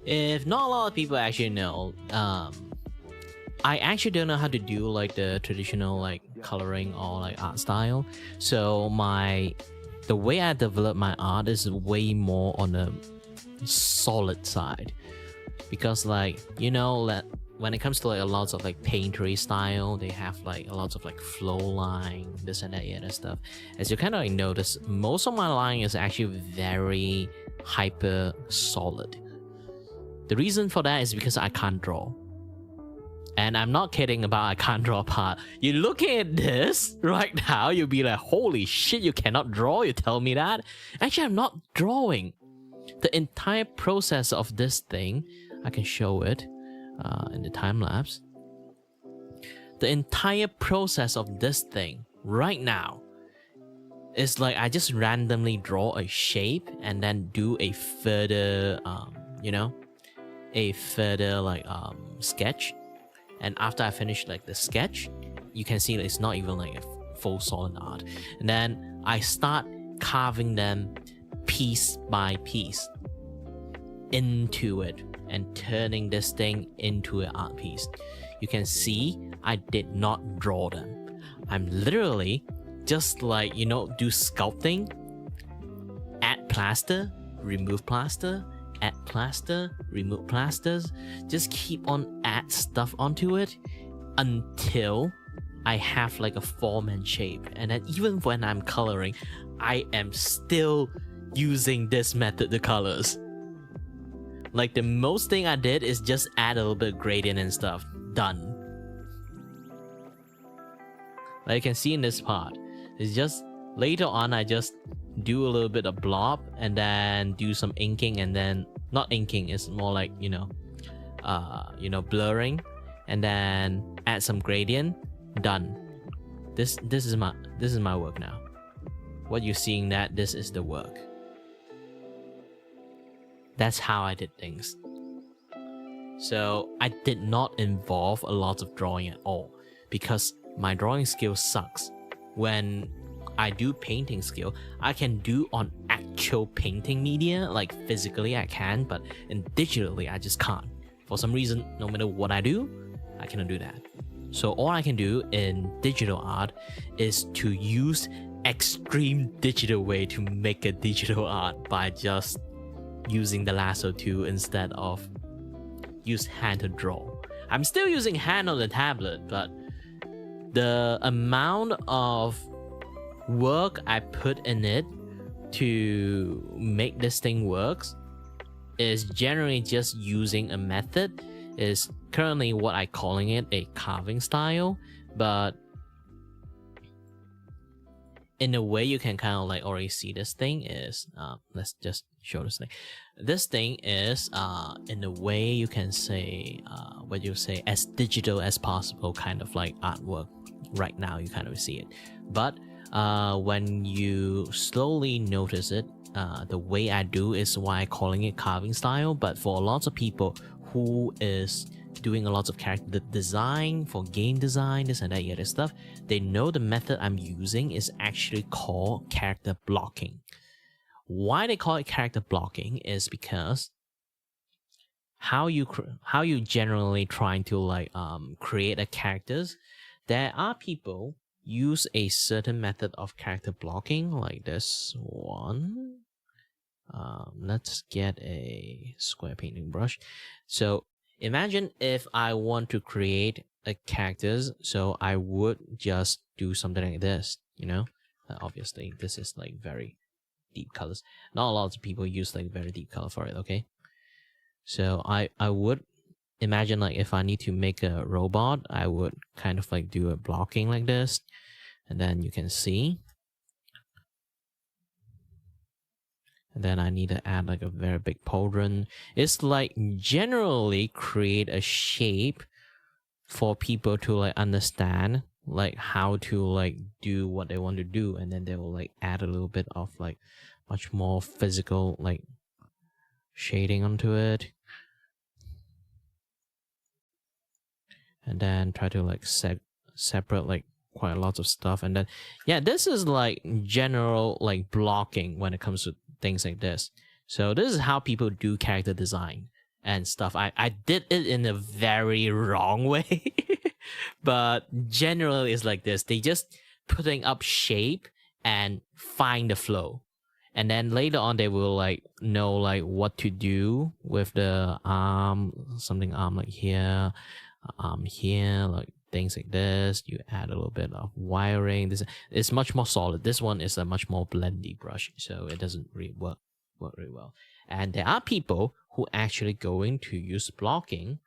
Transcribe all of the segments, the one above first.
if not a lot of people actually know, I actually don't know how to do like the traditional like coloring or like art style. So the way I develop my art is way more on the solid side, because like, you know, when it comes to like a lot of like painterly style, they have like a lot of like flow line, this and that and stuff. As you kind of like notice, most of my line is actually very hyper solid. The reason for that is because I can't draw. And I'm not kidding about I can't draw part. You looking at this right now, you'll be like, holy shit, you cannot draw? You tell me that? Actually, I'm not drawing. The entire process of this thing, I can show it in the time lapse. The entire process of this thing right now is like I just randomly draw a shape and then do a further, you know, a further like sketch. And after I finish like the sketch, you can see that it's not even like a full solid art. And then I start carving them piece by piece into it and turning this thing into an art piece. You can see I did not draw them. I'm literally just like, you know, do sculpting, add plaster, remove plaster, add plaster, remove plasters, just keep on add stuff onto it until I have like a form and shape. And then even when I'm coloring, I am still using this method, the colors. Like the most thing I did is just add a little bit of gradient and stuff. Done. Like you can see in this part, it's just later on I just do a little bit of blob and then do some inking, and then not inking, it's more like, you know, blurring, and then add some gradient. Done. This is my work now. What you're seeing, that this is the work. That's how I did things. So I did not involve a lot of drawing at all, because my drawing skill sucks. When I do painting skill, I can do on actual painting media, like physically I can, but in digitally I just can't. For some reason, no matter what I do, I cannot do that. So all I can do in digital art is to use extreme digital way to make a digital art by just using the lasso tool instead of use hand to draw. I'm still using hand on the tablet, but the amount of work I put in it to make this thing works is generally just using a method. Is currently what I calling it a carving style, but in a way you can kind of like already see this thing is let's just show this thing. This thing is in a way you can say what you say as digital as possible, kind of like artwork. Right now you kind of see it, but when you slowly notice it, the way I do is why I'm calling it carving style. But for a lot of people who is doing a lot of character design for game design, this and that other stuff, they know the method I'm using is actually called character blocking. Why they call it character blocking is because how you generally trying to like create a characters, there are people use a certain method of character blocking like this one. Let's get a square painting brush. So imagine if I want to create a characters, so I would just do something like this, you know. Obviously this is like very deep colors. Not a lot of people use like very deep color for it, okay? So I would imagine like if I need to make a robot, I would kind of like do a blocking like this, and then you can see. And then I need to add like a very big pauldron. It's like generally create a shape for people to like understand like how to like do what they want to do, and then they will like add a little bit of like much more physical like shading onto it, and then try to like separate like quite a lot of stuff. And then yeah, this is like general like blocking when it comes to things like this. So this is how people do character design. and stuff. I did it in a very wrong way. But generally it's like this. They just putting up shape and find the flow. And then later on they will like know like what to do with the arm, something arm like here, here, like things like this. You add a little bit of wiring. This is much more solid. This one is a much more blendy brush, so it doesn't really work really well. And there are people who actually going to use blocking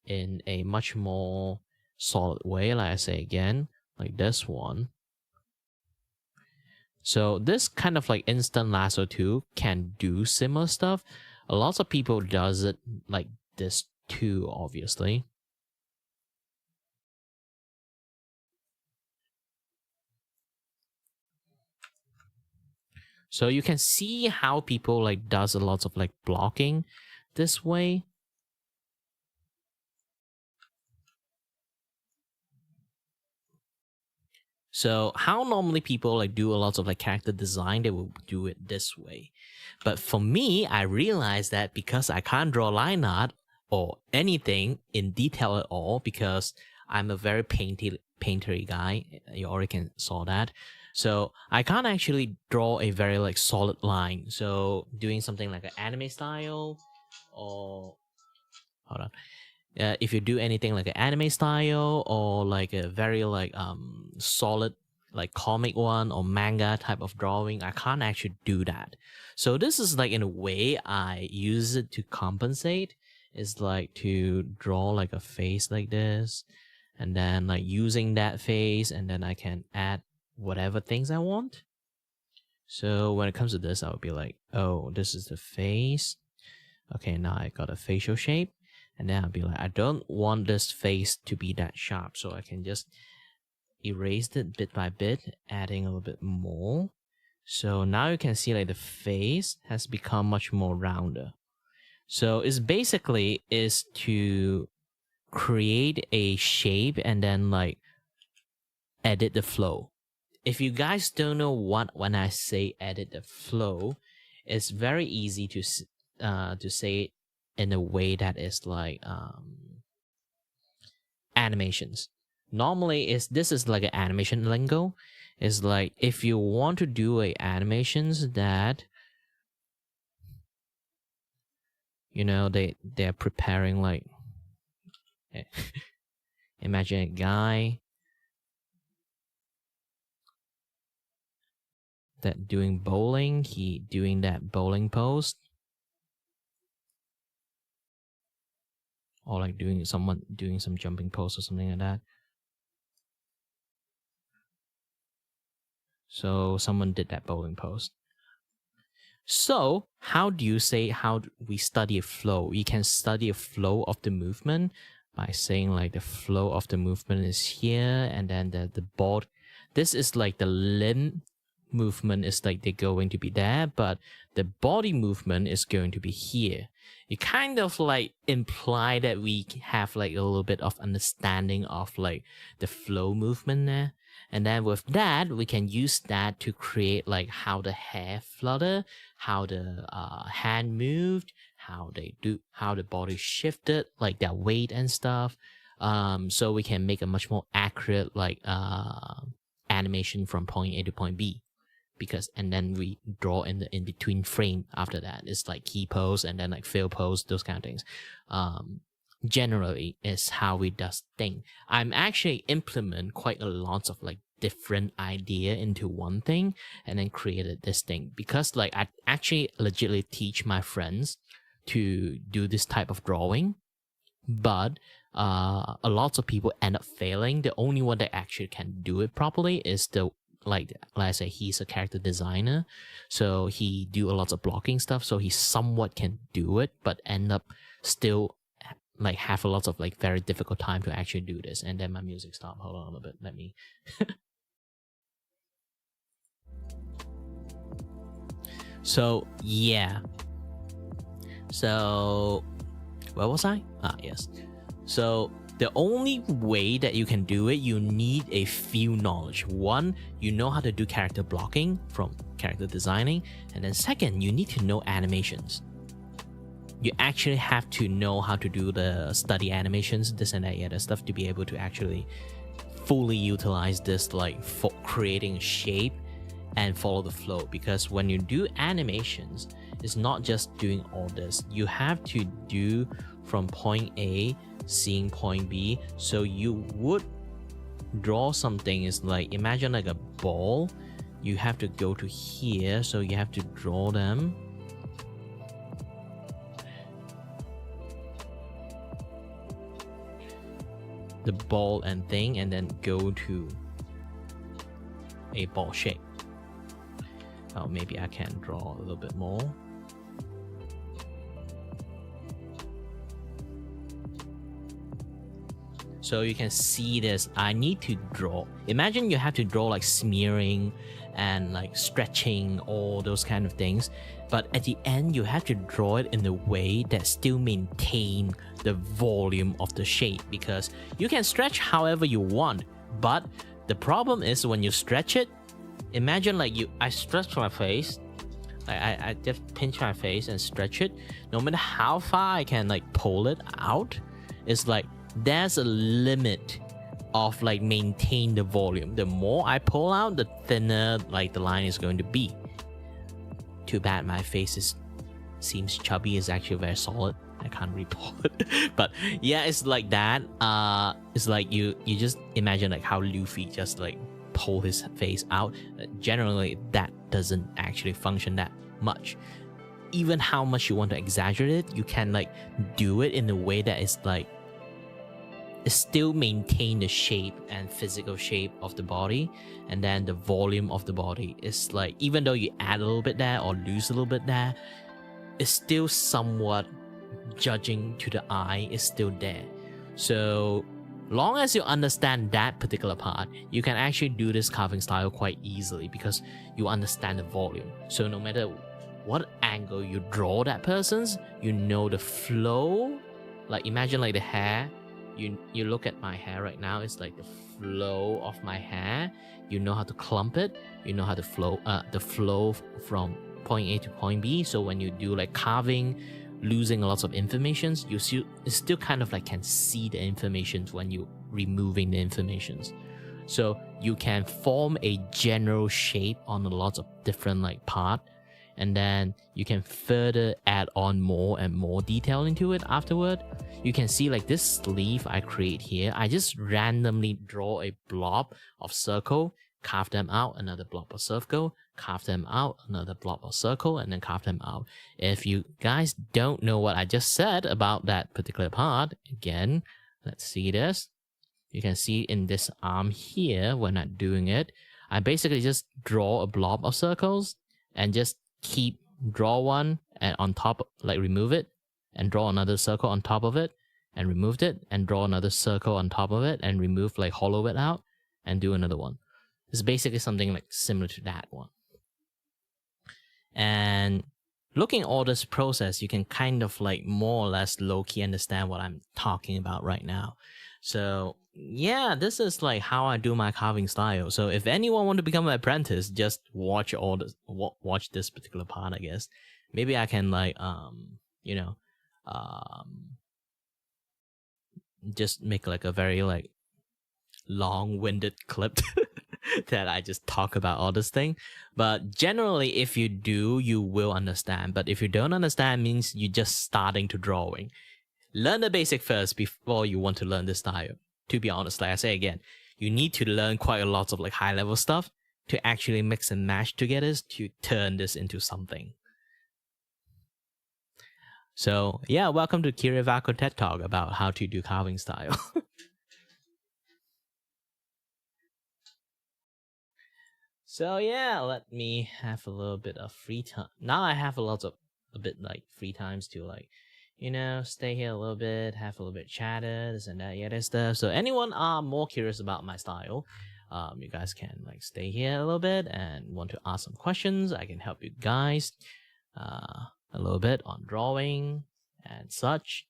in a much more solid way, like I say again, like this one. So this kind of like instant lasso tool can do similar stuff. A lot of people does it like this too, obviously. So you can see how people like does a lot of like blocking this way. So how normally people like do a lot of like character design, they will do it this way. But for me, I realized that because I can't draw line art or anything in detail at all, because I'm a very paintery guy. You already can saw that. So I can't actually draw a very like solid line. So doing something like an anime style, or hold on. If you do anything like an anime style or like a very like solid like comic one or manga type of drawing, I can't actually do that. So this is like in a way I use it to compensate. It's like to draw like a face like this, and then like using that face, and then I can add whatever things I want. So when it comes to this, I would be like, oh, this is the face. Okay, now I got a facial shape. And then I'll be like, I don't want this face to be that sharp, so I can just erase it bit by bit, adding a little bit more. So now you can see like the face has become much more rounder. So it's basically is to create a shape and then like edit the flow. If you guys don't know what when I say edit the flow, it's very easy to say it in a way that is like animations. Normally this is like an animation lingo. It's like if you want to do a animations that, you know, they're preparing like imagine a guy that doing bowling, he doing that bowling pose, or like someone doing some jumping pose or something like that. So someone did that bowling pose. So how do we study a flow? You can study a flow of the movement by saying like the flow of the movement is here, and then the board. This is like the limb movement is like they're going to be there, but the body movement is going to be here. You kind of like imply that we have like a little bit of understanding of like the flow movement there. And then with that, we can use that to create like how the hair flutter, how the hand moved, how the body shifted, like their weight and stuff. So we can make a much more accurate like animation from point A to point B. And then we draw in the in between frame after that. It's like key pose and then like fill pose, those kind of things. Generally is how we does thing. I'm actually implement quite a lot of like different idea into one thing and then created this thing, because like I actually legitimately teach my friends to do this type of drawing, but a lot of people end up failing. The only one that actually can do it properly is like I say, he's a character designer, so he do a lot of blocking stuff, so he somewhat can do it, but end up still like have a lot of like very difficult time to actually do this. And then my music stopped. Hold on a little bit. Let me. So yeah. So where was I? Yes. So the only way that you can do it, you need a few knowledge. One, you know how to do character blocking from character designing, and then second, you need to know animations. you actually have to know how to do the study animations, this and that, other stuff, to be able to actually fully utilize this, like for creating a shape and follow the flow. Because when you do animations, it's not just doing all this. You have to do from point A, seeing point B. So you would draw something, is like, imagine like a ball. You have to go to here, so you have to draw them. The ball and thing, and then go to a ball shape. Oh, maybe I can draw a little bit more. So you can see this. I need to draw. Imagine you have to draw like smearing and like stretching, all those kind of things. But at the end, you have to draw it in a way that still maintain the volume of the shape, because you can stretch however you want. But the problem is when you stretch it, imagine like I stretch my face. I just pinch my face and stretch it. No matter how far I can like pull it out, it's like there's a limit of like maintain the volume. The more I pull out, the thinner like the line is going to be. Too bad my face seems chubby. Is actually very solid. I can't really pull it. But yeah, it's like that. It's like you just imagine like how Luffy just like pull his face out. Generally that doesn't actually function that much. Even how much you want to exaggerate it, you can like do it in a way that is like still maintain the shape and physical shape of the body, and then the volume of the body is like, even though you add a little bit there or lose a little bit there, it's still somewhat judging to the eye, is still there. So long as you understand that particular part, you can actually do this carving style quite easily, because you understand the volume. So no matter what angle you draw that person's, you know the flow. Like imagine like the hair. You look at my hair right now, it's like the flow of my hair. You know how to clump it. You know how to flow the flow from point A to point B. So when you do like carving, losing lots of informations, you still kind of like can see the informations when you removing the informations. So you can form a general shape on a lot of different like part, and then you can further add on more and more detail into it afterward. You can see like this sleeve I create here, I just randomly draw a blob of circle, carve them out, another blob of circle, carve them out, another blob of circle, and then carve them out. If you guys don't know what I just said about that particular part, again, let's see this. You can see in this arm here, when I'm doing it, I basically just draw a blob of circles and just draw one and on top, like remove it, and draw another circle on top of it and removed it, and draw another circle on top of it and remove, like hollow it out and do another one. It's basically something like similar to that one. And looking at all this process, you can kind of like more or less low-key understand what I'm talking about right now. So yeah, this is like how I do my carving style. So if anyone want to become an apprentice, just watch all this, watch this particular part, I guess. Maybe I can like you know, just make like a very like long-winded clip that I just talk about all this thing. But generally, if you do, you will understand. But if you don't understand, means you're just starting to drawing. Learn the basic first before you want to learn the style. To be honest, like I say again, you need to learn quite a lot of like high-level stuff to actually mix and match together to turn this into something. So yeah, welcome to Kiray Vacuo TED Talk about how to do carving style. So yeah, let me have a little bit of free time. Now I have a bit like free times to like, you know, stay here a little bit, have a little bit chatter, this and that, that stuff. So anyone are more curious about my style, you guys can like stay here a little bit and want to ask some questions. I can help you guys a little bit on drawing and such.